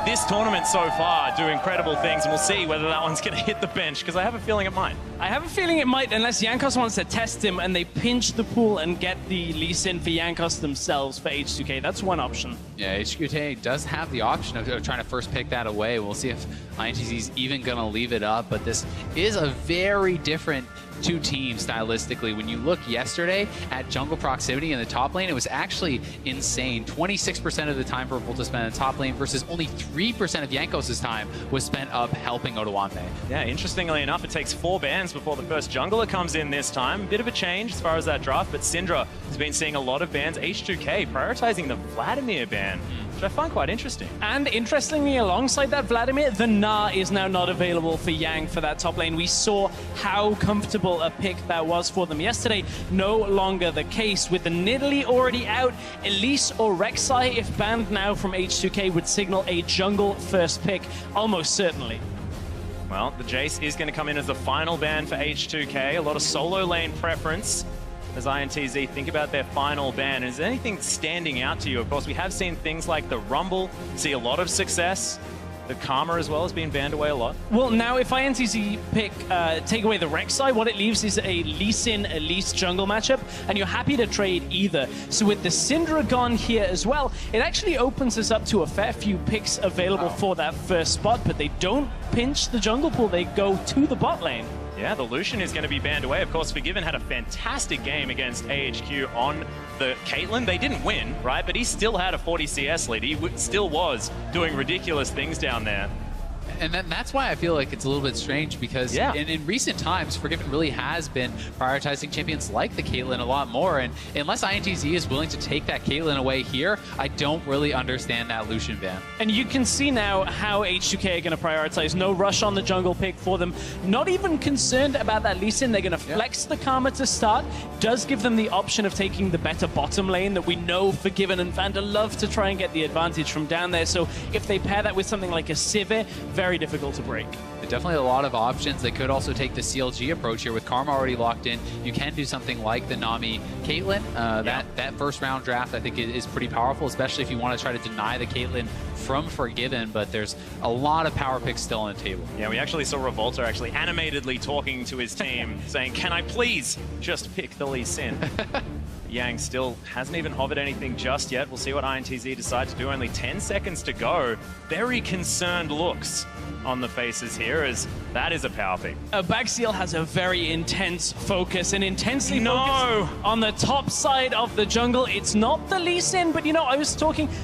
this tournament so far do incredible things, and we'll see whether that one's going to hit the bench, because I have a feeling it might. I have a feeling it might, unless Jankos wants to test him and they pinch the pool and get the Lee Sin for Jankos themselves for H2K. That's one option. Yeah, H2K does have the option of trying to first pick that away. We'll see if INTZ is even going to leave it up, but this is a very different two teams stylistically. When you look yesterday at jungle proximity in the top lane, it was actually insane. 26% of the time for Revolt to spend in the top lane versus only 3% of Jankos' time was spent up helping Odoamne. Yeah, interestingly enough, it takes 4 bans before the first jungler comes in this time. Bit of a change as far as that draft, but Syndra has been seeing a lot of bans. H2K prioritizing the Vladimir ban, which I find quite interesting. And interestingly, alongside that, Vladimir, the Gnar is now not available for Yang for that top lane. We saw how comfortable a pick that was for them yesterday. No longer the case. With the Nidalee already out, Elise or Rek'Sai, if banned now from H2K, would signal a jungle first pick, almost certainly. Well, the Jace is going to come in as the final ban for H2K. A lot of solo lane preference as INTZ think about their final ban. Is there anything standing out to you? Of course, we have seen things like the Rumble see a lot of success. The Karma as well has been banned away a lot. Well, now if INTZ take away the Rek'Sai, what it leaves is a Lee Sin Elise jungle matchup, and you're happy to trade either. So with the Syndra gone here as well, it actually opens us up to a fair few picks available for that first spot, but they don't pinch the jungle pool, they go to the bot lane. Yeah, the Lucian is going to be banned away. Of course, Forgiven had a fantastic game against AHQ on the Caitlyn. They didn't win, right? But he still had a 40 CS lead. He still was doing ridiculous things down there. And that's why I feel like it's a little bit strange, because in recent times, Forgiven really has been prioritizing champions like the Caitlyn a lot more. And unless INTZ is willing to take that Caitlyn away here, I don't really understand that Lucian ban. And you can see now how H2K are going to prioritize. No rush on the jungle pick for them. Not even concerned about that Lee Sin. They're going to flex the Karma to start. Does give them the option of taking the better bottom lane that we know Forgiven and Vanda love to try and get the advantage from down there. So if they pair that with something like a Sivir, very difficult to break. Definitely a lot of options. They could also take the CLG approach here with Karma already locked in. You can do something like the Nami Caitlyn. That first round draft I think is pretty powerful, especially if you want to try to deny the Caitlyn from Forgiven, but there's a lot of power picks still on the table. Yeah, we actually saw Revolta actually animatedly talking to his team saying, can I please just pick the Lee Sin? Yang still hasn't even hovered anything just yet. We'll see what INTZ decide to do. Only 10 seconds to go. Very concerned looks on the faces here, as that is a power pick. Bagseal has a very intense focus, and intensely focused on the top side of the jungle. It's not the Lee Sin, but you know, I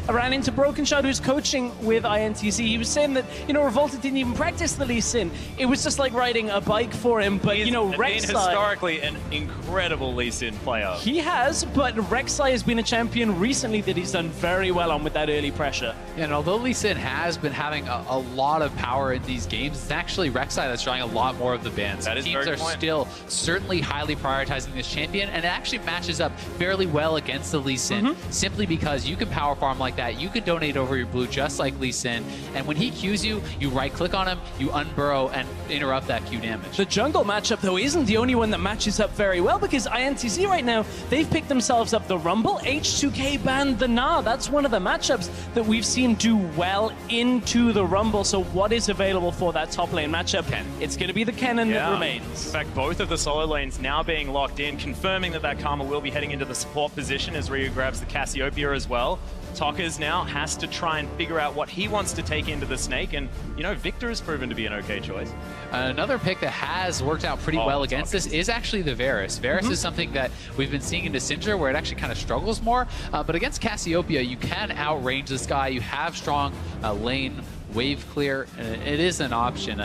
ran into Broken Shard, who's coaching with INTZ. He was saying that, you know, Revolta didn't even practice the Lee Sin. It was just like riding a bike for him, but you know, Rek'Sai... He's historically an incredible Lee Sin player. He has, but Rek'Sai has been a champion recently that he's done very well on with that early pressure. Yeah, and although Lee Sin has been having a lot of power in these games, it's actually Rek'Sai that's drawing a lot more of the bans. Teams are still certainly highly prioritizing this champion, and it actually matches up fairly well against the Lee Sin, simply because you can power farm like that, you can donate over your blue just like Lee Sin, and when he Qs you, you right click on him, you unburrow and interrupt that Q damage. The jungle matchup though isn't the only one that matches up very well, because INTZ right now, they've picked themselves up the Rumble, H2K banned the Gnar. That's one of the matchups that we've seen do well into the Rumble. So what is available for that top lane matchup? It's going to be the Kennen that remains. In fact, both of the solo lanes now being locked in, confirming that Karma will be heading into the support position as Ryu grabs the Cassiopeia as well. Tokkers now has to try and figure out what he wants to take into the Snake, and, you know, Victor has proven to be an okay choice. Another pick that has worked out pretty well against this is actually the Varus. Varus is something that we've been seeing into Syndra where it actually kind of struggles more, but against Cassiopeia, you can outrange this guy. You have strong lane wave clear, and it is an option.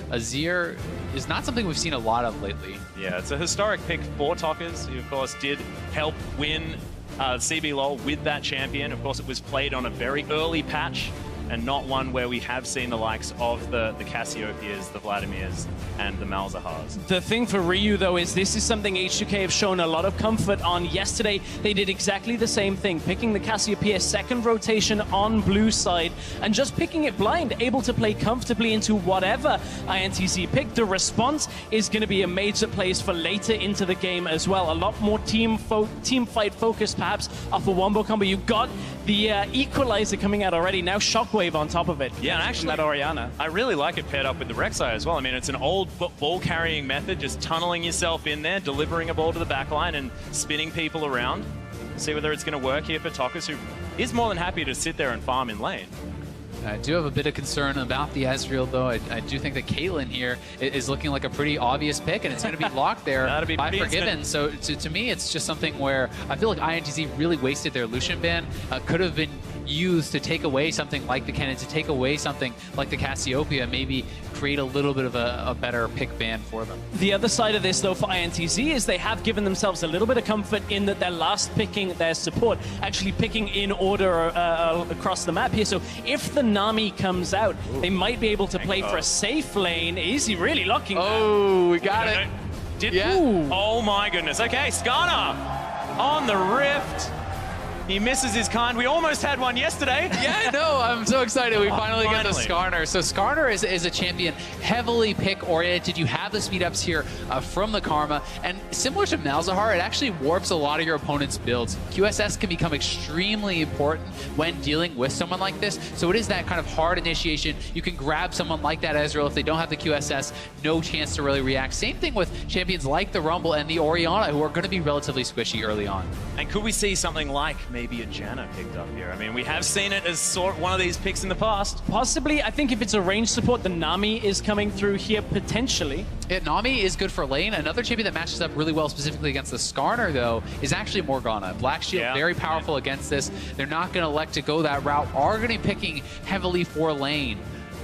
Azir is not something we've seen a lot of lately. Yeah, it's a historic pick for Tokkers, who of course did help win CBLOL with that champion. Of course, it was played on a very early patch, and not one where we have seen the likes of the Cassiopeias, the Vladimirs, and the Malzahars. The thing for Ryu, though, is this is something H2K have shown a lot of comfort on. Yesterday, they did exactly the same thing, picking the Cassiopeia second rotation on blue side, and just picking it blind, able to play comfortably into whatever INTZ picked. The response is going to be a mage that plays for later into the game as well. A lot more team fight focus, perhaps, off a wombo combo. You've got the Equalizer coming out already. Now Shockwave shockwave on top of it. Yeah, and actually, that Orianna. I really like it paired up with the Rek'Sai as well. I mean, it's an old ball-carrying method, just tunneling yourself in there, delivering a ball to the backline and spinning people around. See whether it's going to work here for Tokus, who is more than happy to sit there and farm in lane. I do have a bit of concern about the Ezreal, though. I do think that Caitlyn here is looking like a pretty obvious pick, and it's going to be locked there by Forgiven. So to me, it's just something where I feel like INTZ really wasted their Lucian ban. Could have been used to take away something like the Cannon, to take away something like the Cassiopeia, maybe create a little bit of a better pick ban for them. The other side of this, though, for INTZ is they have given themselves a little bit of comfort in that they're last picking their support, actually picking in order across the map here. So if the Nami comes out, they might be able to play for a safe lane. Is he really locking Oh, we got it. Oh my goodness. Okay, Skarner on the Rift. He misses his kind. We almost had one yesterday. Yeah, no, I'm so excited. We finally got the Skarner. So Skarner is a champion heavily pick-oriented. You have the speed-ups here from the Karma. And similar to Malzahar, it actually warps a lot of your opponent's builds. QSS can become extremely important when dealing with someone like this. So it is that kind of hard initiation. You can grab someone like that Ezreal. If they don't have the QSS, no chance to really react. Same thing with champions like the Rumble and the Orianna, who are going to be relatively squishy early on. And could we see something like maybe a Janna picked up here? I mean, we have seen it as one of these picks in the past. Possibly. I think if it's a range support, the Nami is coming through here potentially. Yeah, Nami is good for lane. Another champion that matches up really well specifically against the Skarner, though, is actually Morgana. Black Shield, very powerful against this. They're not going to elect to go that route. Are going to be picking heavily for lane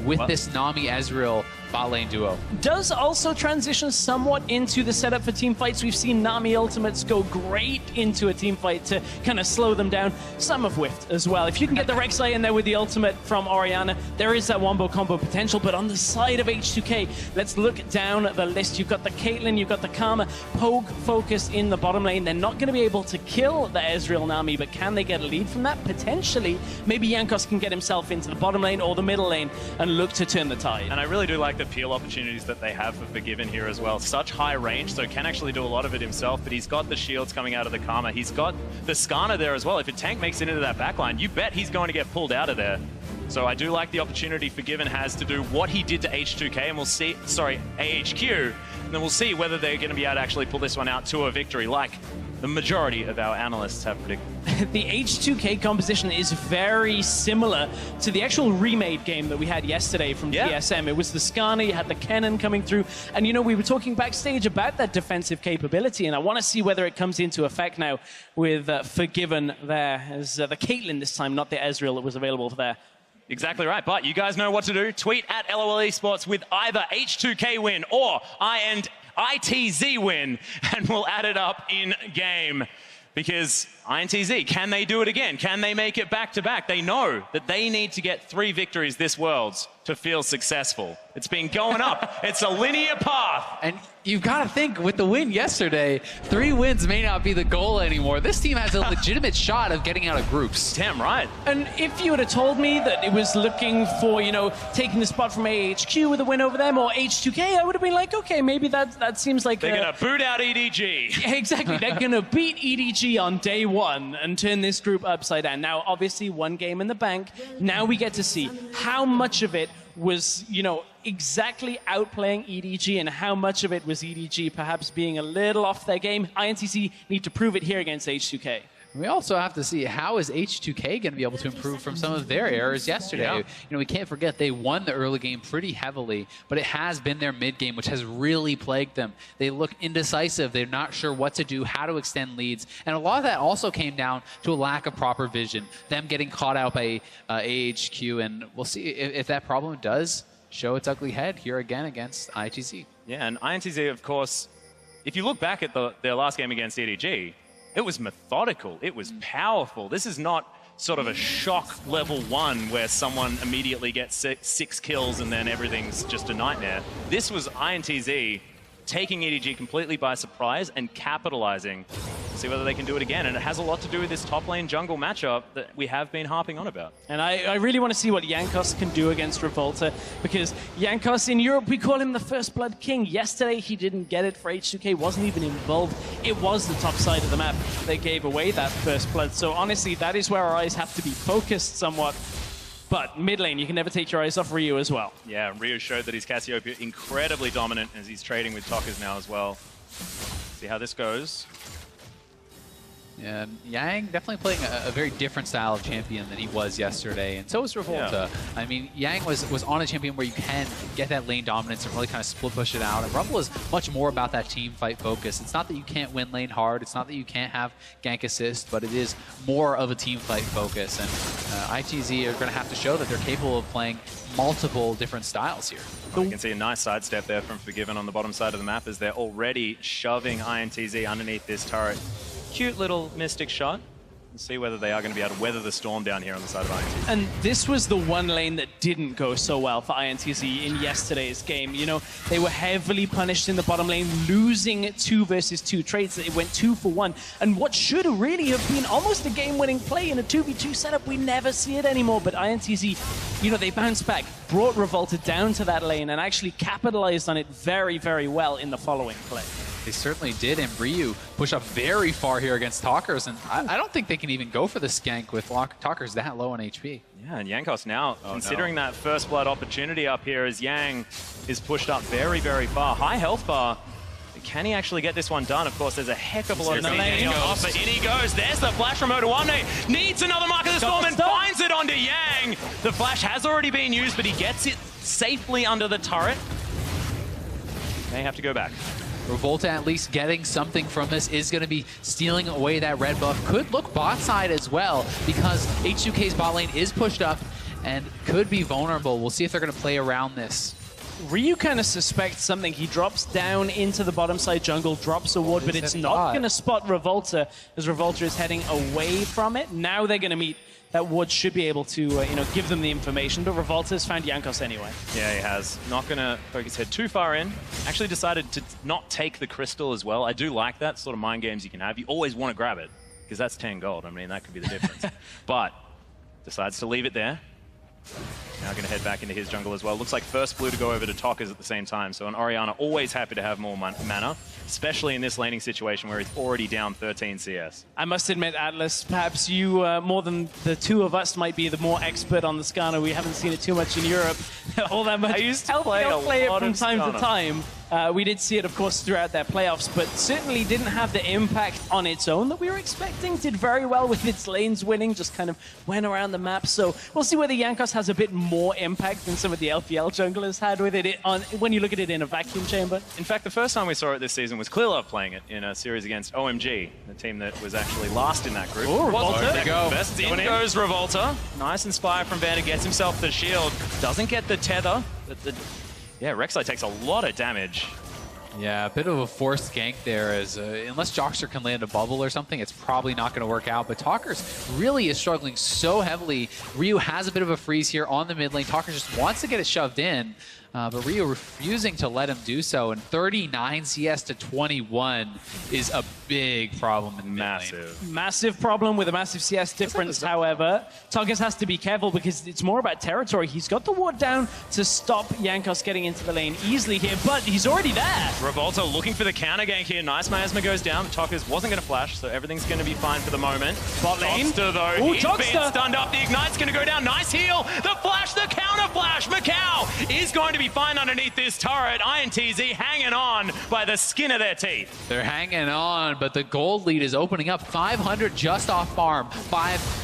with this Nami Ezreal bot lane duo. Does also transition somewhat into the setup for team fights. We've seen Nami ultimates go great into a team fight to kind of slow them down. Some have whiffed as well. If you can get the Rek'Sai in there with the ultimate from Orianna, there is that wombo combo potential. But on the side of H2K, let's look down the list. You've got the Caitlyn, you've got the Karma, Pogue focus in the bottom lane. They're not going to be able to kill the Ezreal Nami, but can they get a lead from that? Potentially. Maybe Jankos can get himself into the bottom lane or the middle lane and look to turn the tide. And I really do like the peel opportunities that they have for Forgiven here as well. Such high range, so can actually do a lot of it himself, but he's got the shields coming out of the Karma. He's got the Skarner there as well. If a tank makes it into that backline, you bet he's going to get pulled out of there. So I do like the opportunity Forgiven has to do what he did to H2K, and we'll see, AHQ, and then we'll see whether they're going to be able to actually pull this one out to a victory, like the majority of our analysts have predicted. The H2K composition is very similar to the actual remade game that we had yesterday from TSM. It was the Skarner, you had the Kennen coming through, and you know, we were talking backstage about that defensive capability, and I want to see whether it comes into effect now with Forgiven there, as the Caitlyn this time, not the Ezreal that was available there. Exactly right, but you guys know what to do. Tweet at LOL Esports with either H2K win or ITZ win, and we'll add it up in game. Because INTZ, can they do it again? Can they make it back-to-back? They know that they need to get 3 victories this Worlds to feel successful. It's been going up. It's a linear path. And you've got to think, with the win yesterday, 3 wins may not be the goal anymore. This team has a legitimate shot of getting out of groups. Damn right. And if you would have told me that it was looking for, you know, taking the spot from AHQ with a win over them or H2K, I would have been like, okay, maybe that seems like... They're going to boot out EDG. Exactly. They're going to beat EDG on day 1 and turn this group upside down. Now, obviously, 1 game in the bank. Now we get to see how much of it was, you know, exactly outplaying EDG and how much of it was EDG perhaps being a little off their game. INTZ need to prove it here against H2K. We also have to see, how is H2K going to be able to improve from some of their errors yesterday? You know, we can't forget they won the early game pretty heavily, but it has been their mid game which has really plagued them. They look indecisive. They're not sure what to do, how to extend leads, and a lot of that also came down to a lack of proper vision, them getting caught out by AHQ, and we'll see if that problem does show its ugly head here again against ITZ. Yeah, and INTZ, of course, if you look back at their last game against EDG, it was methodical. It was powerful. This is not sort of a shock level 1 where someone immediately gets 6 kills and then everything's just a nightmare. This was INTZ taking EDG completely by surprise and capitalizing. See whether they can do it again. And it has a lot to do with this top lane jungle matchup that we have been harping on about. And I really want to see what Jankos can do against Revolta, because Jankos in Europe, we call him the First Blood King. Yesterday, he didn't get it for H2K, wasn't even involved. It was the top side of the map that gave away that First Blood. So honestly, that is where our eyes have to be focused somewhat. But mid lane, you can never take your eyes off Ryu as well. Yeah, Ryu showed that he's Cassiopeia incredibly dominant as he's trading with Tockers now as well. See how this goes. Yeah, Yang definitely playing a very different style of champion than he was yesterday, and so was Revolta. Yeah. I mean, Yang was on a champion where you can get that lane dominance and really kind of split push it out, and Rumble is much more about that team fight focus. It's not that you can't win lane hard, it's not that you can't have gank assist, but it is more of a team fight focus, and ITZ are going to have to show that they're capable of playing multiple different styles here. You can see a nice sidestep there from Forgiven on the bottom side of the map as they're already shoving INTZ underneath this turret. Cute little Mystic shot. Let's see whether they are going to be able to weather the storm down here on the side of INTZ. And this was the one lane that didn't go so well for INTZ in yesterday's game. You know, they were heavily punished in the bottom lane, losing 2 versus 2 trades. It went 2 for 1. And what should really have been almost a game-winning play in a 2v2 setup, we never see it anymore. But INTZ, you know, they bounced back, brought Revolta down to that lane, and actually capitalized on it very, very well in the following play. They certainly did, and Ryu push up very far here against Talkers, and I don't think they can even go for the skank with Talkers that low on HP. Yeah, and Yankos now considering that first blood opportunity up here as Yang is pushed up very, very far. High health bar. Can he actually get this one done? Of course, there's a heck of a lot of speed on offer. In he goes. There's the flash from Odawane. Needs another Mark of the Storm and finds it onto Yang. The flash has already been used, but he gets it safely under the turret. May have to go back. Revolta at least getting something from this is going to be stealing away that red buff. Could look bot side as well because H2K's bot lane is pushed up and could be vulnerable. We'll see if they're going to play around this. Ryu kind of suspects something. He drops down into the bottom side jungle, drops a ward, but it's not going to spot Revolta as Revolta is heading away from it. Now they're going to meet. That ward should be able to, you know, give them the information, but Revolta's found Yankos anyway. Yeah, he has. Not going to poke his head too far in. Actually decided to not take the crystal as well. I do like that sort of mind games you can have. You always want to grab it, because that's 10 gold. I mean, that could be the difference. But decides to leave it there. Now going to head back into his jungle as well. Looks like first blue to go over to Talkers at the same time. So an Orianna always happy to have more mana, especially in this laning situation where he's already down 13 CS. I must admit, Atlas, perhaps you, more than the two of us, might be the more expert on the Skarner. We haven't seen it too much in Europe. All that much. I used to play it from time to time. We did see it, of course, throughout their playoffs, but certainly didn't have the impact on its own that we were expecting. Did very well with its lanes winning, just kind of went around the map. So we'll see whether Yankos has a bit more impact than some of the LPL junglers had with it when you look at it in a vacuum chamber. In fact, the first time we saw it this season was Clearlove playing it in a series against OMG, the team that was actually last in that group. Ooh, Revolta. There go. Best in goes Revolta. Nice Inspire from Vander, gets himself the shield. Doesn't get the tether. Yeah, Rek'Sai takes a lot of damage. Yeah, a bit of a forced gank there as unless Jockster can land a bubble or something, it's probably not going to work out. But Talkers really is struggling so heavily. Ryu has a bit of a freeze here on the mid lane. Talkers just wants to get it shoved in, but Ryu refusing to let him do so. And 39 CS to 21 is a big problem in the mid lane. Massive problem with a massive CS difference, however. Talkers has to be careful because it's more about territory. He's got the ward down to stop Yankos getting into the lane easily here, but he's already there. Revolta looking for the counter gank here. Nice miasma goes down. Talkers wasn't going to flash, so everything's going to be fine for the moment. Bot lane. Jockster, though. Ooh, he's been stunned up. The Ignite's going to go down. Nice heal. The flash, the counter flash. Macau is going to be fine underneath this turret. INTZ hanging on by the skin of their teeth. They're hanging on, but the gold lead is opening up. 500 just off farm.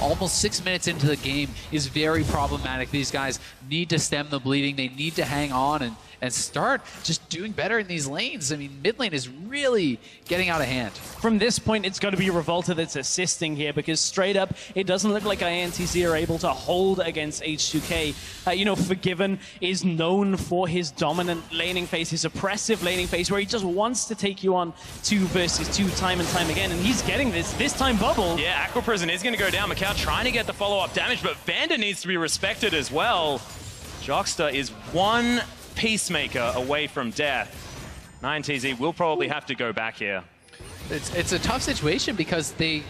Almost 6 minutes into the game is very problematic. These guys need to stem the bleeding. They need to hang on and start just doing better in these lanes. I mean, mid lane is really getting out of hand. From this point, it's got to be Revolta that's assisting here because straight up, it doesn't look like INTZ are able to hold against H2K. You know, Forgiven is known for his dominant laning phase, his oppressive laning phase, where he just wants to take you on 2 versus 2 time and time again, and he's getting this time bubble. Yeah, Aqua Prison is going to go down. Macau trying to get the follow-up damage, but Vander needs to be respected as well. Jockster is one Peacemaker away from death. INTZ will probably have to go back here. It's a tough situation because they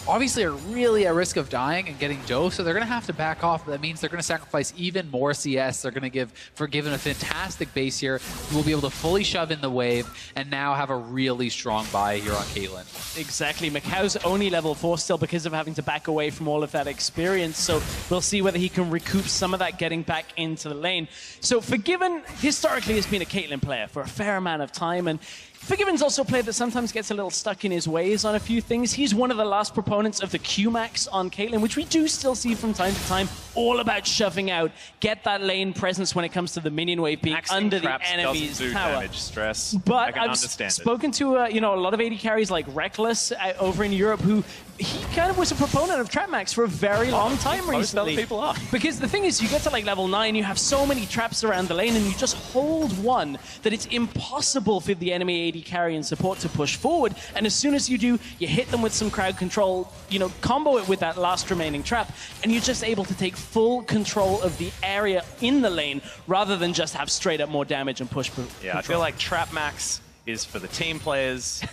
obviously are really at risk of dying and getting dosed, so they're going to have to back off. That means they're going to sacrifice even more CS. They're going to give Forgiven a fantastic base here. You will be able to fully shove in the wave and now have a really strong buy here on Caitlyn. Exactly. Macau's only level 4 still because of having to back away from all of that experience, so we'll see whether he can recoup some of that getting back into the lane. So Forgiven historically has been a Caitlyn player for a fair amount of time, and Forgiven's also a player that sometimes gets a little stuck in his ways on a few things. He's one of the last proponents of the Q-Max on Caitlyn, which we do still see from time to time, all about shoving out, get that lane presence when it comes to the minion wave being under the enemy's tower. Damage, stress. But I've spoken to a lot of AD carries like Reckless over in Europe who he kind of was a proponent of Trap Max for a very long time recently. People are. Because the thing is, you get to like level 9, you have so many traps around the lane, and you just hold one that it's impossible for the enemy AD carry and support to push forward. And as soon as you do, you hit them with some crowd control, combo it with that last remaining trap, and you're just able to take full control of the area in the lane rather than just have straight up more damage and push. Yeah, I feel like Trap Max is for the team players,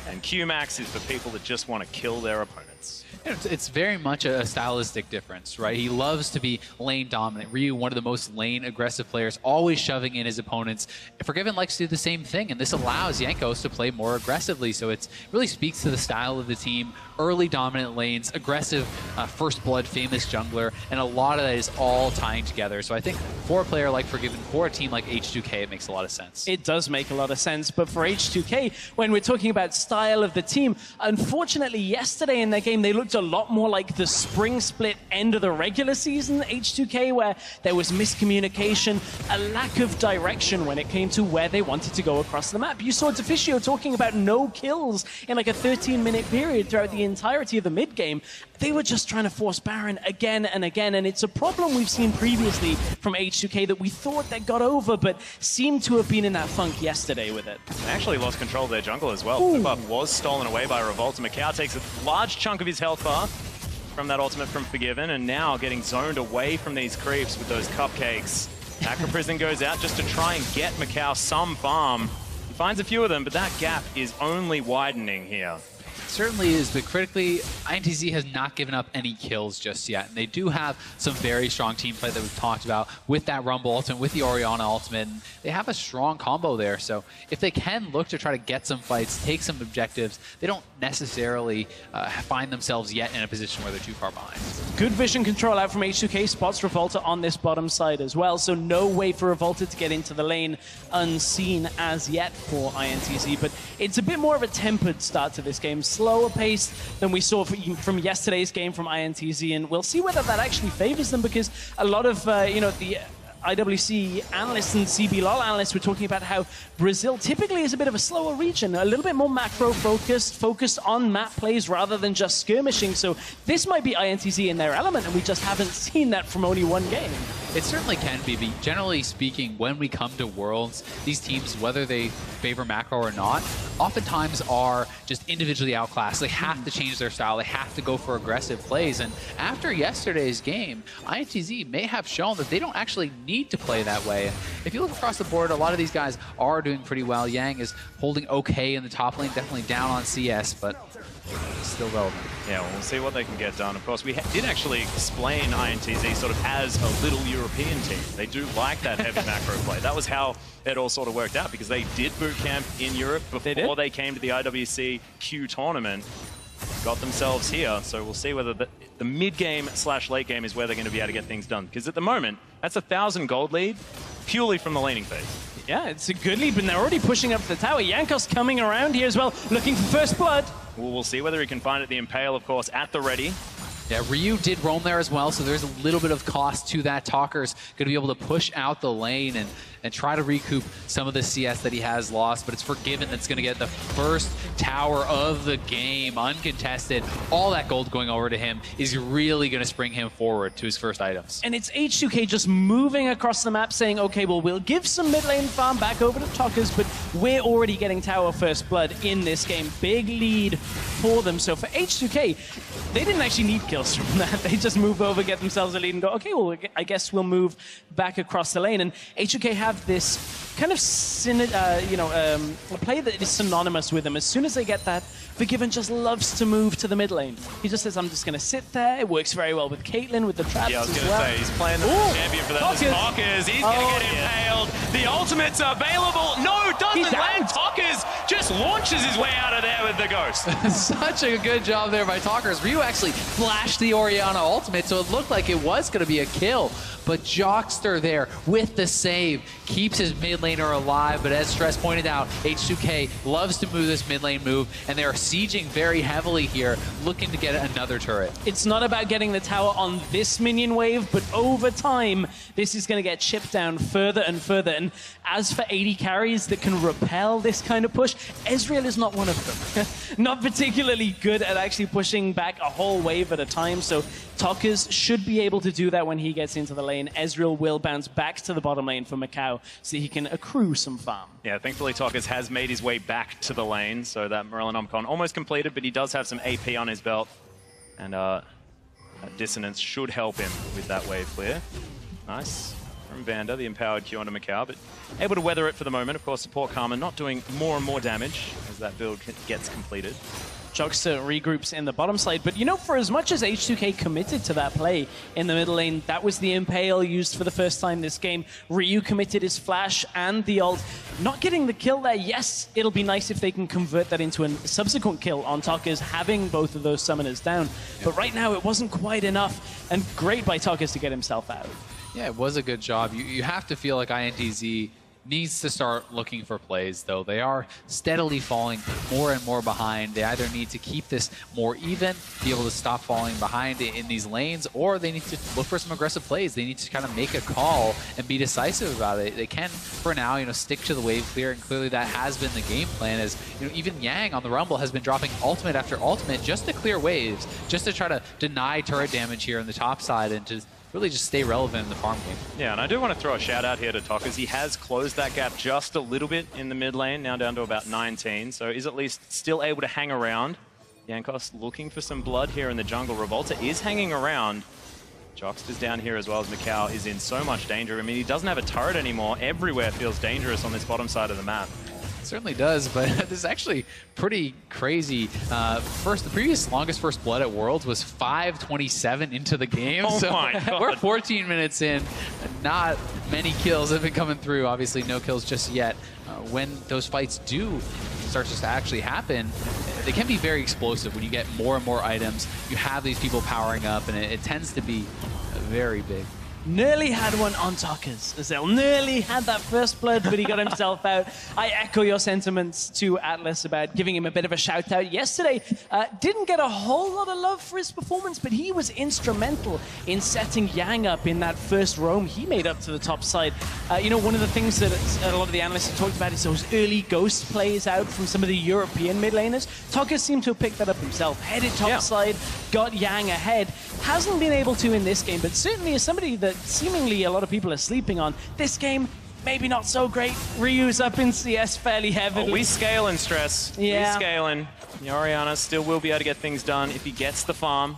and Q-Max is for people that just want to kill their opponents. It's very much a stylistic difference, right? He loves to be lane dominant. Ryu, one of the most lane aggressive players, always shoving in his opponents. Forgiven likes to do the same thing, and this allows Jankos to play more aggressively. So it really speaks to the style of the team. Early dominant lanes, aggressive first blood, famous jungler, and a lot of that is all tying together. So I think for a player like Forgiven, for a team like H2K, it makes a lot of sense. It does make a lot of sense, but for H2K, when we're talking about style of the team, unfortunately yesterday in their game, they looked a lot more like the spring split end of the regular season H2K, where there was miscommunication, a lack of direction when it came to where they wanted to go across the map. You saw Deficio talking about no kills in like a 13-minute period throughout the entirety of the mid-game. They were just trying to force Baron again and again, and it's a problem we've seen previously from H2K that we thought they got over, but seemed to have been in that funk yesterday with it. They actually lost control of their jungle as well. The buff was stolen away by Revolt, and Macau takes a large chunk of his health bar from that ultimate from Forgiven, and now getting zoned away from these creeps with those cupcakes. Acro Prison goes out just to try and get Macau some farm. He finds a few of them, but that gap is only widening here. Certainly is, but critically, INTZ has not given up any kills just yet. And they do have some very strong team play that we've talked about with that Rumble ultimate, with the Orianna ultimate. And they have a strong combo there. So if they can look to try to get some fights, take some objectives, they don't necessarily find themselves yet in a position where they're too far behind. Good vision control out from H2K, spots Revolta on this bottom side as well. So no way for Revolta to get into the lane unseen as yet for INTZ. But it's a bit more of a tempered start to this game. Slower pace than we saw from yesterday's game from INTZ, and we'll see whether that actually favors them, because a lot of the IWC analysts and CBLOL analysts were talking about how Brazil typically is a bit of a slower region, a little bit more macro focused on map plays rather than just skirmishing. So this might be INTZ in their element, and we just haven't seen that from only one game. It certainly can be, but generally speaking, when we come to Worlds, these teams, whether they favor macro or not, oftentimes are just individually outclassed. They have to change their style. They have to go for aggressive plays. And after yesterday's game, INTZ may have shown that they don't actually need to play that way. If you look across the board, a lot of these guys are doing pretty well. Yang is holding okay in the top lane, definitely down on CS, but still relevant. Yeah, well, we'll see what they can get done. Of course, we did actually explain INTZ sort of as a little European team. They do like that heavy macro play. That was how it all sort of worked out, because they did boot camp in Europe before they came to the IWC Q tournament. Got themselves here, so we'll see whether the mid-game / late game is where they're going to be able to get things done. Because at the moment, that's 1,000 gold lead purely from the laning phase. Yeah, it's a good lead, but they're already pushing up the tower. Jankos coming around here as well, looking for first blood. Well, we'll see whether he can find it. The Impale, of course, at the ready. Yeah, Ryu did roam there as well, so there's a little bit of cost to that. Talker's going to be able to push out the lane and try to recoup some of the CS that he has lost, but it's Forgiven that's going to get the first tower of the game, uncontested. All that gold going over to him is really going to spring him forward to his first items. And it's H2K just moving across the map saying, okay, well, we'll give some mid lane farm back over to Talkers, but we're already getting tower first blood in this game. Big lead for them. So for H2K, they didn't actually need kills from that. They just move over, get themselves a lead, and go, okay, well, I guess we'll move back across the lane. And H2K have this kind of a play that is synonymous with them. As soon as they get that, Forgiven just loves to move to the mid lane. He just says, I'm just going to sit there. It works very well with Caitlyn, with the traps. Yeah, I was going to say, he's playing the champion for that. Talkers, he's going to get impaled. The ultimate's available. No, doesn't land. Talkers just launches his way out of there with the ghost. Such a good job there by Talkers. Ryu actually flashed the Orianna ultimate, so it looked like it was going to be a kill. But Jockster there with the save keeps his mid laner alive. But as Stress pointed out, H2K loves to move this mid lane move, and they are sieging very heavily here, looking to get another turret. It's not about getting the tower on this minion wave, but over time, this is going to get chipped down further and further. And as for 80 carries that can repel this kind of push, Ezreal is not one of them. Not particularly good at actually pushing back a whole wave at a time. So Talkers should be able to do that when he gets into the lane. Ezreal will bounce back to the bottom lane for Macau so he can accrue some farm. Yeah, thankfully Talkers has made his way back to the lane, so that Morellonomicon almost completed, but he does have some AP on his belt, and that Dissonance should help him with that wave clear. Nice from Vander, the empowered Q onto Macau, but able to weather it for the moment. Of course, support Karma not doing more and more damage as that build gets completed. Jockster regroups in the bottom side, but you know, for as much as H2K committed to that play in the middle lane, that was the Impale used for the first time this game. Ryu committed his flash and the ult. Not getting the kill there, yes, it'll be nice if they can convert that into a subsequent kill on Talkers, having both of those summoners down. But right now, it wasn't quite enough, and great by Talkers to get himself out. Yeah, it was a good job. You have to feel like INTZ needs to start looking for plays, though. They are steadily falling more and more behind. They either need to keep this more even, be able to stop falling behind in these lanes, or they need to look for some aggressive plays. They need to kind of make a call and be decisive about it. They can, for now, stick to the wave clear, and clearly that has been the game plan. As even Yang on the Rumble has been dropping ultimate after ultimate just to clear waves, just to try to deny turret damage here on the top side and to really just stay relevant in the farm game. Yeah, and I do want to throw a shout out here to Talkers. He has closed that gap just a little bit in the mid lane, now down to about 19, so is at least still able to hang around. Jankos looking for some blood here in the jungle. Revolta is hanging around. Jockster's down here as well, as Macau is in so much danger. I mean, he doesn't have a turret anymore. Everywhere feels dangerous on this bottom side of the map. Certainly does, but this is actually pretty crazy. The previous longest first blood at Worlds was 5:27 into the game. Oh so my God. We're 14 minutes in. Not many kills have been coming through. Obviously, no kills just yet. When those fights do start to actually happen, they can be very explosive. When you get more and more items, you have these people powering up, and it tends to be very big. Nearly had one on Talkers. Azel nearly had that first blood, but he got himself out. I echo your sentiments to Atlas about giving him a bit of a shout out yesterday. Didn't get a whole lot of love for his performance, but he was instrumental in setting Yang up in that first roam he made up to the top side. One of the things that a lot of the analysts have talked about is those early ghost plays out from some of the European mid laners. Talkers seemed to have picked that up himself. Headed top side, got Yang ahead. Hasn't been able to in this game, but certainly is somebody that seemingly a lot of people are sleeping on. This game, maybe not so great. Ryu's up in CS fairly heavily. Oh, we scale in Stress. Yeah. We scaling. Orianna still will be able to get things done if he gets the farm.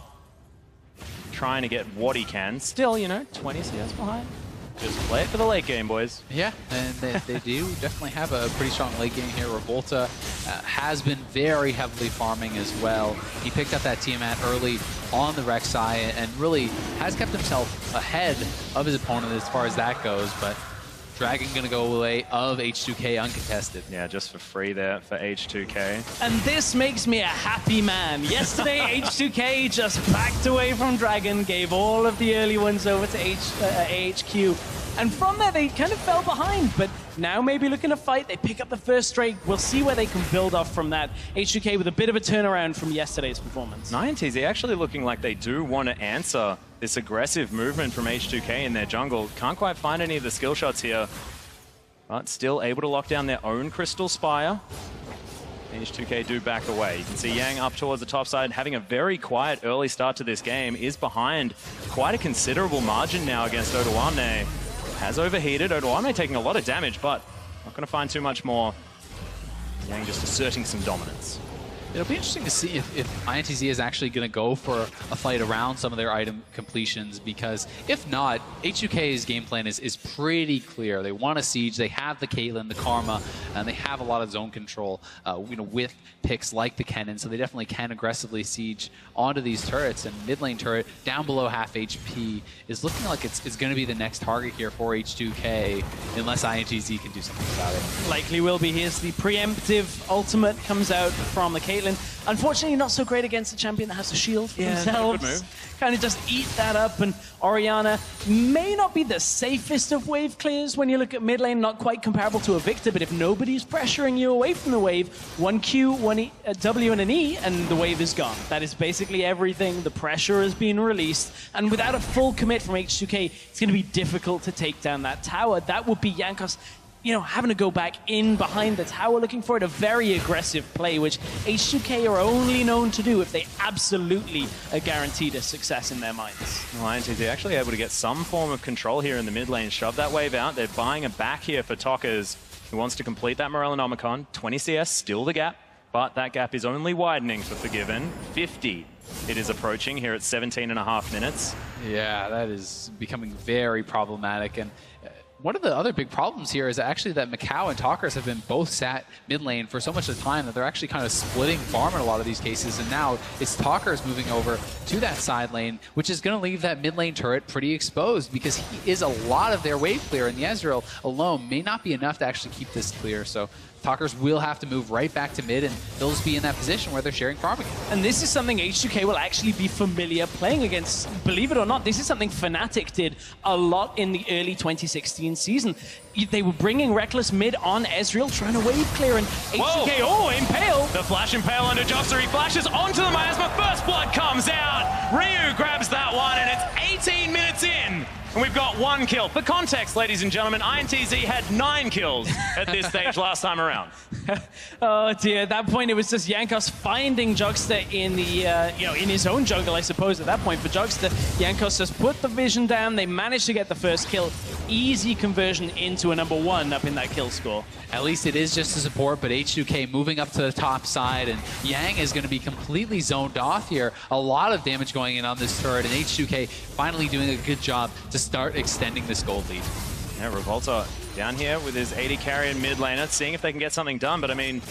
Trying to get what he can. Still, 20 CS behind. Just play it for the late game, boys. Yeah, and they do definitely have a pretty strong late game here. Revolta has been very heavily farming as well. He picked up that Tiamat early on the Rek'Sai and really has kept himself ahead of his opponent as far as that goes, but Dragon going to go away of H2K uncontested. Yeah, just for free there for H2K. And this makes me a happy man. Yesterday, H2K just backed away from Dragon, gave all of the early ones over to AHQ. And from there, they kind of fell behind, but now maybe looking to fight. They pick up the first straight. We'll see where they can build off from that. H2K with a bit of a turnaround from yesterday's performance. INTZ actually looking like they do want to answer this aggressive movement from H2K in their jungle. Can't quite find any of the skill shots here, but still able to lock down their own Crystal Spire. H2K do back away. You can see Yang up towards the top side, having a very quiet early start to this game, is behind quite a considerable margin now against Odoamne. Has overheated. Odoamne taking a lot of damage, but not going to find too much more. Yang just asserting some dominance. It'll be interesting to see if INTZ is actually going to go for a fight around some of their item completions, because if not, H2K's game plan is pretty clear. They want a siege, they have the Caitlyn, the Karma, and they have a lot of zone control with picks like the Kennen, so they definitely can aggressively siege onto these turrets. And mid lane turret, down below half HP, is looking like it's going to be the next target here for H2K, unless INTZ can do something about it. Likely will be. Here's the preemptive ultimate, comes out from the Caitlyn. Unfortunately, not so great against the champion that has a shield for themselves. Good move. Kind of just eat that up, and Orianna may not be the safest of wave clears when you look at mid lane, not quite comparable to a Victor, but if nobody's pressuring you away from the wave, one Q, one e, a W and an E, and the wave is gone. That is basically everything. The pressure has been released, and without a full commit from H2K, it's going to be difficult to take down that tower. That would be Jankos, you know, having to go back in behind the tower, looking for it, a very aggressive play, which H2K are only known to do if they absolutely are guaranteed a success in their minds. Well, INTZ actually able to get some form of control here in the mid lane, shove that wave out. They're buying a back here for Tockers, who wants to complete that Morellonomicon. 20 CS, still the gap, but that gap is only widening for Forgiven. 50 it is approaching here at 17.5 minutes. Yeah, that is becoming very problematic. And one of the other big problems here is actually that Macau and Talkers have been both sat mid lane for so much of the time that they're actually kind of splitting farm in a lot of these cases. And now it's Talkers moving over to that side lane, which is going to leave that mid lane turret pretty exposed, because he is a lot of their wave clear, and the Ezreal alone may not be enough to actually keep this clear. So Talkers will have to move right back to mid, and they'll just be in that position where they're sharing farm again. And this is something H2K will actually be familiar playing against. Believe it or not, this is something Fnatic did a lot in the early 2016 season. They were bringing Reckless mid on Ezreal, trying to wave clear, and H2K, Impale! The flash Impale under Joxer, he flashes onto the miasma, first blood comes out! Ryu grabs that one, and it's 18 minutes in! And we've got 1 kill. For context, ladies and gentlemen, INTZ had 9 kills at this stage last time around. Oh dear, at that point it was just Jankos finding Jugster in the, in his own jungle, I suppose, at that point for Jugster. Jankos just put the vision down, they managed to get the first kill. Easy conversion into a #1 up in that kill score. At least it is just a support, but H2K moving up to the top side, and Yang is going to be completely zoned off here. A lot of damage going in on this turret, and H2K finally doing a good job to start extending this gold lead. Yeah, Revolta down here with his 80 carry in mid laner, seeing if they can get something done, but I mean,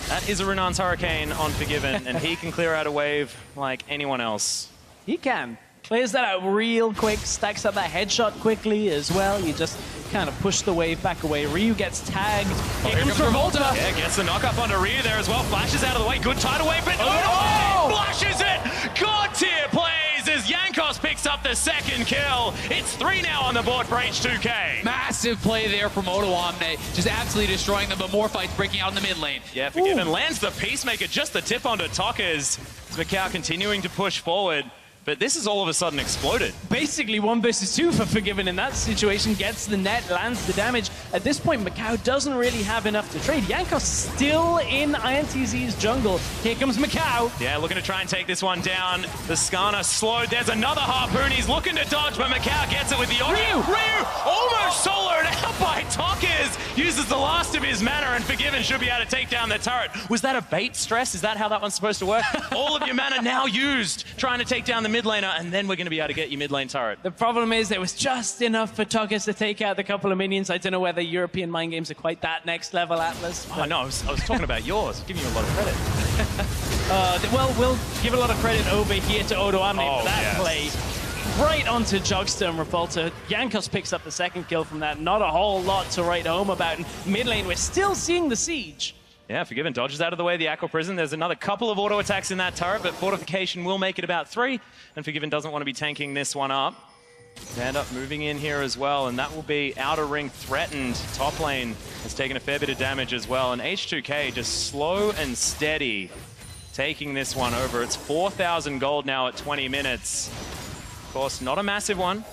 that is a Runan's Hurricane on Forgiven, and he can clear out a wave like anyone else. He can. Clears that out real quick, stacks up that headshot quickly as well. You just kind of push the wave back away. Ryu gets tagged. Here comes Revolta. Yeah, gets the knock up onto Ryu there as well. Flashes out of the way. Good tidal wave, but flashes it. God tier plays as Jankos picks up the second kill. It's 3 now on the board for H2K. Massive play there from Odoamne, just absolutely destroying them, but more fights breaking out in the mid lane. Yeah, Forgiven lands the Peacemaker, just the tip onto Tockers. Macau continuing to push forward. But this has all of a sudden exploded. Basically 1 versus 2 for Forgiven in that situation. Gets the net, lands the damage. At this point, Macau doesn't really have enough to trade. Jankos still in INTZ's jungle. Here comes Macau. Yeah, looking to try and take this one down. The Skarner slowed. There's another Harpoon. He's looking to dodge, but Macau gets it with the auto. Ryu almost soloed out by Tockers. Uses the last of his mana, and Forgiven should be able to take down the turret. Was that a bait stress? Is that how that one's supposed to work? All of your mana now used trying to take down the mid laner, and then we're going to be able to get your mid lane turret. The problem is there was just enough for Tockers to take out the couple of minions. I don't know whether European mind games are quite that next level, Atlas. Oh, no, I was talking about yours. Giving you a lot of credit. Well, we'll give a lot of credit over here to Odoamne for that play. Right onto Jugster and Revolta. Jankos picks up the second kill from that. Not a whole lot to write home about. In mid lane, we're still seeing the siege. Yeah, Forgiven dodges out of the way of the Aqua Prison. There's another couple of auto attacks in that turret, but Fortification will make it about 3, and Forgiven doesn't want to be tanking this one up. They end up moving in here as well, and that will be outer ring threatened. Top lane has taken a fair bit of damage as well, and H2K just slow and steady taking this one over. It's 4,000 gold now at 20 minutes. Of course, not a massive one.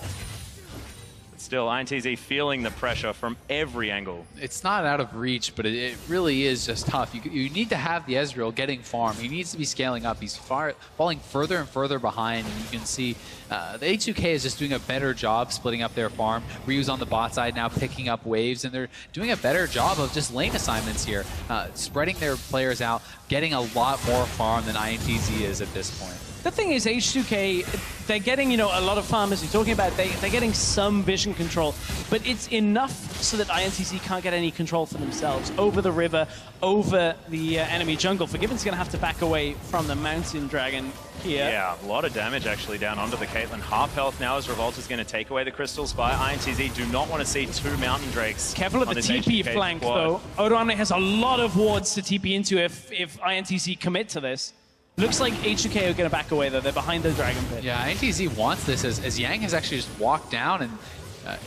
Still, INTZ feeling the pressure from every angle. It's not out of reach, but it really is just tough. You need to have the Ezreal getting farm. He needs to be scaling up. He's falling further and further behind, and you can see the H2K is just doing a better job splitting up their farm. Ryu's on the bot side now picking up waves, and they're doing a better job of just lane assignments here, spreading their players out, getting a lot more farm than INTZ is at this point. The thing is, H2K, they're getting, a lot of farm, as you're talking about. They're getting some vision control, but it's enough so that INTZ can't get any control for themselves over the river, over the enemy jungle. Forgiven's going to have to back away from the Mountain Dragon here. Yeah, a lot of damage actually down onto the Caitlyn. Half health now as Revolta's going to take away the crystals by INTZ. Do not want to see two Mountain Drakes. Careful of the TP flank, though. Odoamne has a lot of wards to TP into if INTZ commit to this. Looks like H2K are going to back away, though. They're behind the Dragon Pit. Yeah, INTZ wants this as Yang has actually just walked down, and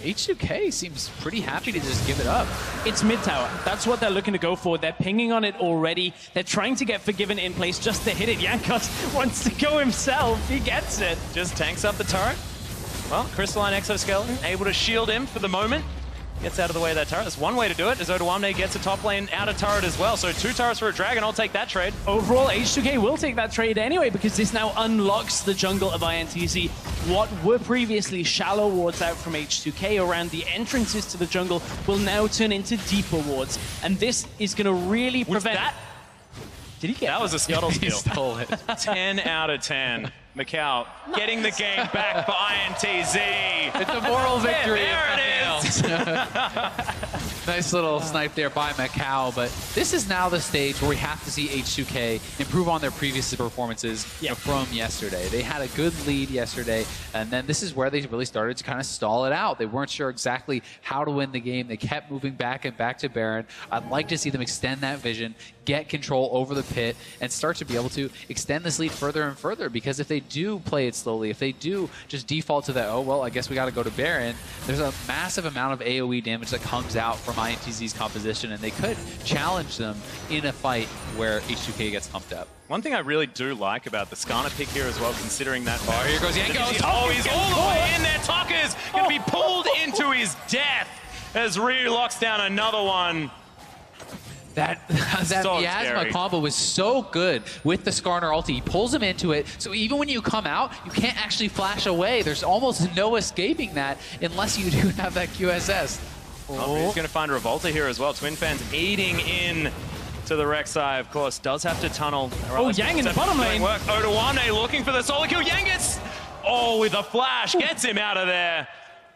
H2K seems pretty happy to just give it up. It's mid tower. That's what they're looking to go for. They're pinging on it already. They're trying to get Forgiven in place just to hit it. Yankos wants to go himself. He gets it. Just tanks up the turret. Well, Crystalline Exoskeleton able to shield him for the moment. Gets out of the way of that turret. That's one way to do it, as Odoamne gets a top lane out of turret as well. So 2 turrets for a Dragon. I'll take that trade. Overall, H2K will take that trade anyway, because this now unlocks the jungle of INTZ. What were previously shallow wards out from H2K around the entrances to the jungle will now turn into deeper wards. And this is going to really prevent... Did he get that? Was a scuttle He steal. stole it. 10 out of 10. Macau getting the game back for INTZ. It's a moral victory. There it is. Nice little snipe there by Macau, but this is now the stage where we have to see H2K improve on their previous performances from yesterday. They had a good lead yesterday, and then this is where they really started to kind of stall it out. They weren't sure exactly how to win the game. They kept moving back and back to Baron. I'd like to see them extend that vision, get control over the pit, and start to be able to extend this lead further and further, because if they do play it slowly, if they do just default to that, oh, well, I guess we got to go to Baron, there's a massive amount of AoE damage that comes out from INTZ's composition, and they could challenge them in a fight where H2K gets pumped up. One thing I really do like about the Skarner pick here as well, considering that... Oh, here goes Yankos. Oh, he's all the way in there. Tucker's going to be pulled into his death as Ryu locks down another one. That So miasma scary. combo was so good with the Skarner ulti. He pulls him into it, so even when you come out, you can't actually flash away. There's almost no escaping that unless you do have that QSS. Oh, he's going to find Revolta here as well. Twin Fans eating in to the Rek'Sai, of course, does have to tunnel. Oh, Yang in the bottom lane. Odoamne looking for the solo kill. Yang gets... Oh, with a flash, gets him out of there.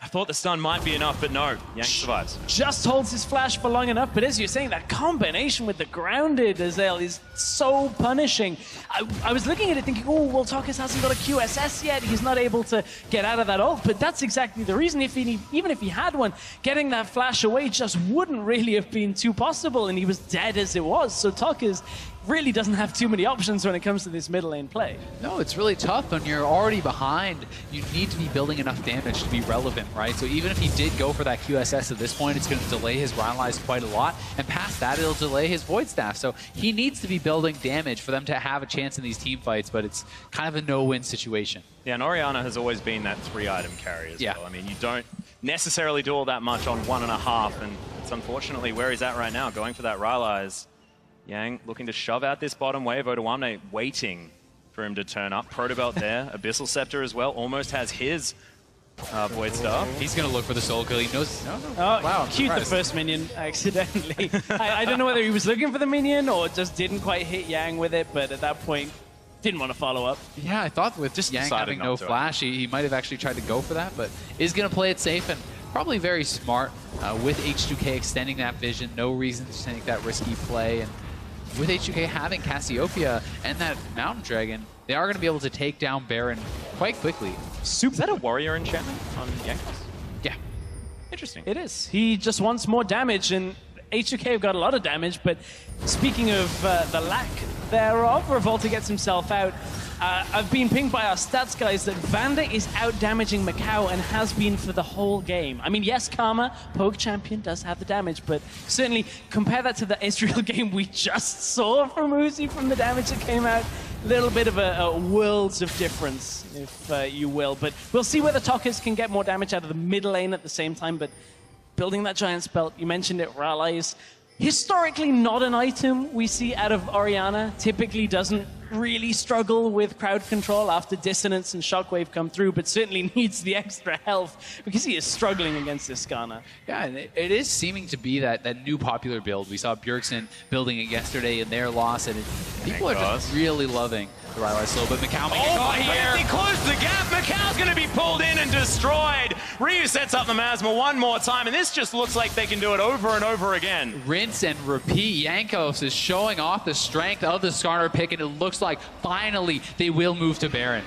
I thought the stun might be enough, but no. Yang survives. Just holds his flash for long enough, but as you're saying, that combination with the grounded Azael is so punishing. I was looking at it thinking, oh, well, Tokus hasn't got a QSS yet. He's not able to get out of that ult, but that's exactly the reason. Even if he had one, getting that flash away just wouldn't really have been too possible, and he was dead as it was. So Tokus really doesn't have too many options when it comes to this middle lane play. No, it's really tough when you're already behind. You need to be building enough damage to be relevant, right? So even if he did go for that QSS at this point, it's going to delay his Rhymelise quite a lot. And past that, it'll delay his Void Staff. So he needs to be building damage for them to have a chance in these team fights, but it's kind of a no-win situation. Yeah, and Orianna has always been that 3-item carry as well. I mean, you don't necessarily do all that much on 1.5, and it's unfortunately where he's at right now, going for that Rhymelise. Yang looking to shove out this bottom wave. Odoamne waiting for him to turn up. Protobelt there. Abyssal Scepter as well. Almost has his Void Staff. He's going to look for the soul kill. He knows... No. Oh, wow, he queued the first minion accidentally. I don't know whether he was looking for the minion or just didn't quite hit Yang with it, but at that point, didn't want to follow up. Yeah, I thought with just Yang having no flash, he might have actually tried to go for that, but is going to play it safe and probably very smart with H2K extending that vision. No reason to take that risky play, and with H2K having Cassiopeia and that Mountain Dragon, they are going to be able to take down Baron quite quickly. Is that a warrior enchantment on Yankos? Yeah. Interesting. It is. He just wants more damage, and H2K have got a lot of damage, but speaking of the lack thereof, Revolta gets himself out. I've been pinged by our stats guys that Vander is out-damaging Macau and has been for the whole game. I mean, yes, Karma, Poke Champion, does have the damage, but certainly compare that to the Ezreal game we just saw from Uzi, from the damage that came out. little bit of a worlds of difference, if you will. But we'll see whether Talkers can get more damage out of the mid lane at the same time. But building that Giant's Belt, you mentioned it, Rallies. Historically not an item we see out of Orianna. Typically doesn't really struggle with crowd control after Dissonance and Shockwave come through, but certainly needs the extra health because he is struggling against this Skarner. Yeah, and it is seeming to be that new popular build. We saw Bjergsen building it yesterday in their loss, and people are just really loving the Rylai slow, but Macau making a call here. He closed the gap. Macau's going to be pulled in and destroyed. Ryu sets up the Masma one more time, and this just looks like they can do it over and over again. Rinse and repeat. Jankos is showing off the strength of the Skarner pick, and it looks like finally they will move to Baron.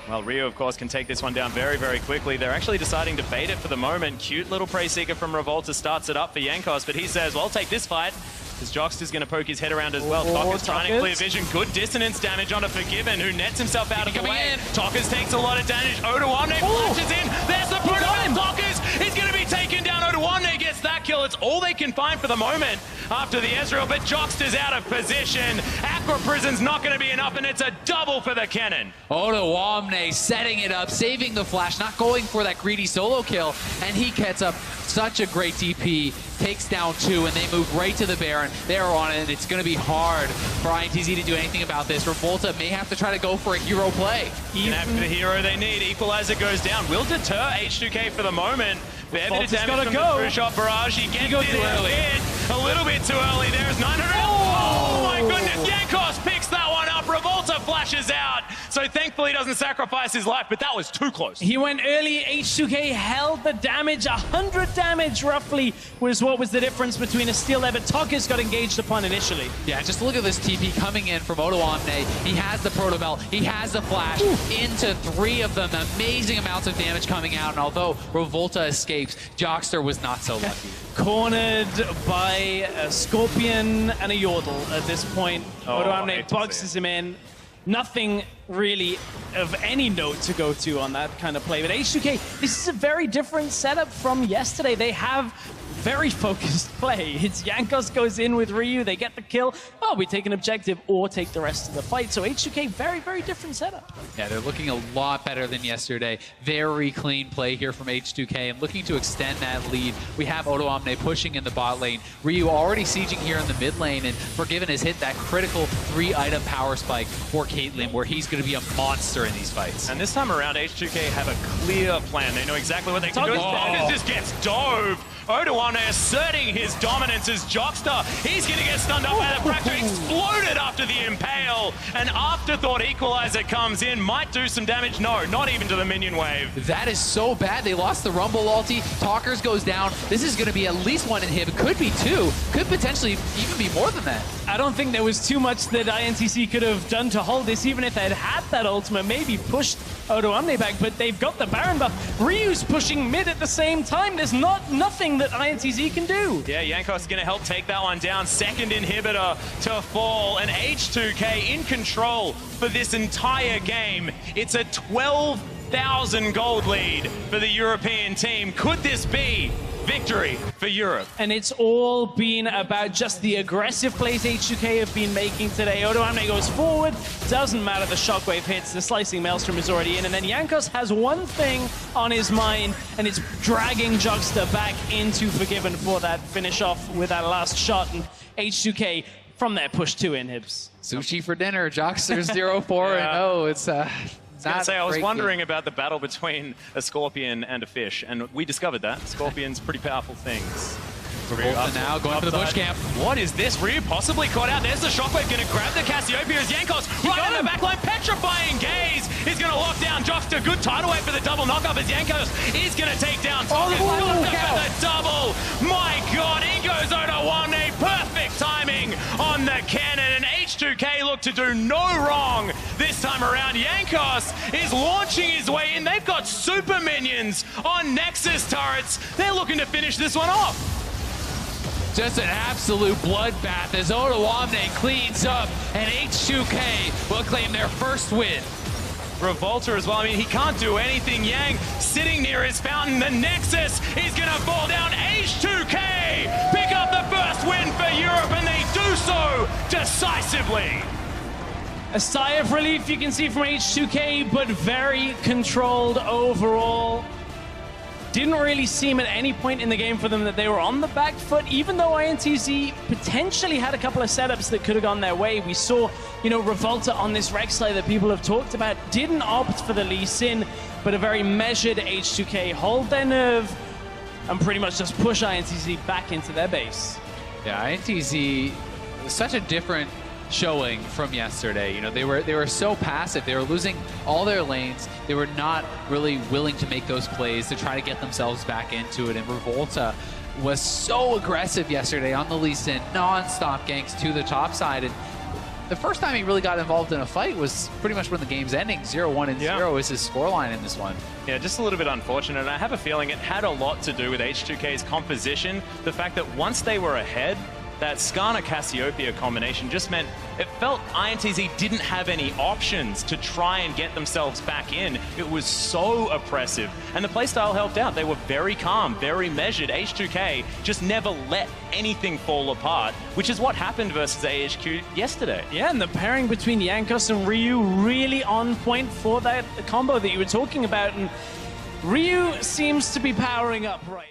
Well, Ryu, of course, can take this one down very, very quickly. They're actually deciding to bait it for the moment. Cute little Prey Seeker from Revolta starts it up for Jankos, but he says, well, I'll take this fight. Because Jockster's going to poke his head around as well. Talkers trying to clear vision. Good dissonance damage onto Forgiven, who nets himself out of the way. Talkers takes a lot of damage. Odoamne flashes in. There's the prototype. Talkers is going to be taken down. Odoamne gets that kill. It's all they can find for the moment after the Ezreal, but Jockster's out of position. Aqua Prison's not going to be enough, and it's a double for the cannon. Odoamne setting it up, saving the flash, not going for that greedy solo kill, and he gets up such a great DP, takes down 2, and they move right to the Baron. They're on it, and it's going to be hard for INTZ to do anything about this. Revolta may have to try to go for a hero play. Even after the hero they need, Equalizer goes down. Will deter H2K for the moment. Fair bit of damage from the true shot barrage. He gets it in a little bit too early. There's 900. Oh my goodness, Jankos picks that one up. Revolta flashes out. So thankfully he doesn't sacrifice his life, but that was too close. He went early. H2K held the damage. 100 damage roughly was what was the difference between a steal there, but Talkers got engaged upon initially. Yeah, just look at this TP coming in from Odoamne. He has the Proto Belt, he has the flash into 3 of them. Amazing amounts of damage coming out, and although Revolta escapes, Jockster was not so lucky. Cornered by a Scorpion and a Yordle at this point. Odoamne boxes him in. Nothing really of any note to go to on that kind of play. But H2K, this is a very different setup from yesterday. They have very focused play. It's Jankos goes in with Ryu, they get the kill. Oh, we take an objective or take the rest of the fight. So H2K, very, very different setup. Yeah, they're looking a lot better than yesterday. Very clean play here from H2K and looking to extend that lead. We have Odoamne pushing in the bot lane. Ryu already sieging here in the mid lane, and Forgiven has hit that critical 3-item power spike for Caitlyn, where he's going to be a monster in these fights. And this time around, H2K have a clear plan. They know exactly what they can do. Talkers just gets dove. Odoamne asserting his dominance as Jockster. He's going to get stunned up by the Fracture. Exploded after the Impale. An afterthought Equalizer comes in. Might do some damage. No, not even to the minion wave. That is so bad. They lost the Rumble ulti. Talkers goes down. This is going to be at least 1 inhib. Could be 2. Could potentially even be more than that. I don't think there was too much that INTZ could have done to hold this, even if they'd had that ultimate, maybe pushed Odoamne back, but they've got the Baron buff. Ryu's pushing mid at the same time. There's nothing that INTZ can do. Yeah, Jankos is going to help take that one down. Second inhibitor to fall, and H2K in control for this entire game. It's a 12,000 gold lead for the European team. Could this be victory for Europe? And it's all been about just the aggressive plays H2K have been making today. Odoamne goes forward, doesn't matter, the Shockwave hits, the Slicing Maelstrom is already in, and then Jankos has one thing on his mind, and it's dragging Jockster back into Forgiven for that finish off with that last shot, and H2K from there push 2 inhibs. Sushi for dinner, Jockster 0-4-0. It's I was wondering about the battle between a Scorpion and a fish, and we discovered that. Scorpion's pretty powerful things. Revolta now going for the bush camp. What is this? Ryu possibly caught out. There's the Shockwave going to grab the Cassiopeia as Jankos right in the backline. Petrifying Gaze. He's going to lock down Jockster. Good tidal wave for the double knockup as Jankos is going to take down Talkers. For the double. My God, in goes Odoamne. Perfect timing on the cannon, and H2K look to do no wrong this time around. Jankos is launching his way in. They've got super minions on Nexus turrets. They're looking to finish this one off. Just an absolute bloodbath as Odoamne cleans up, and H2K will claim their first win. Revolta as well. I mean, he can't do anything. Yang sitting near his fountain. The Nexus is going to fall down. H2K pick up the first win for Europe, and they do so decisively. A sigh of relief you can see from H2K, but very controlled overall. Didn't really seem at any point in the game for them that they were on the back foot, even though INTZ potentially had a couple of setups that could have gone their way. We saw, Revolta on this Rek'Sai that people have talked about didn't opt for the Lee Sin, but a very measured H2K hold their nerve and pretty much just push INTZ back into their base. Yeah, INTZ, such a different showing from yesterday. They were so passive. They were losing all their lanes. They were not really willing to make those plays to try to get themselves back into it. And Revolta was so aggressive yesterday on the Lee Sin, non-stop ganks to the top side. And the first time he really got involved in a fight was pretty much when the game's ending. 0-1 and 0 is his scoreline in this one. Yeah, just a little bit unfortunate. And I have a feeling it had a lot to do with H2K's composition. The fact that once they were ahead, that Skarner-Cassiopeia combination just meant it felt INTZ didn't have any options to try and get themselves back in. It was so oppressive. And the playstyle helped out. They were very calm, very measured. H2K just never let anything fall apart, which is what happened versus AHQ yesterday. Yeah, and the pairing between Jankos and Ryu really on point for that combo that you were talking about. And Ryu seems to be powering up right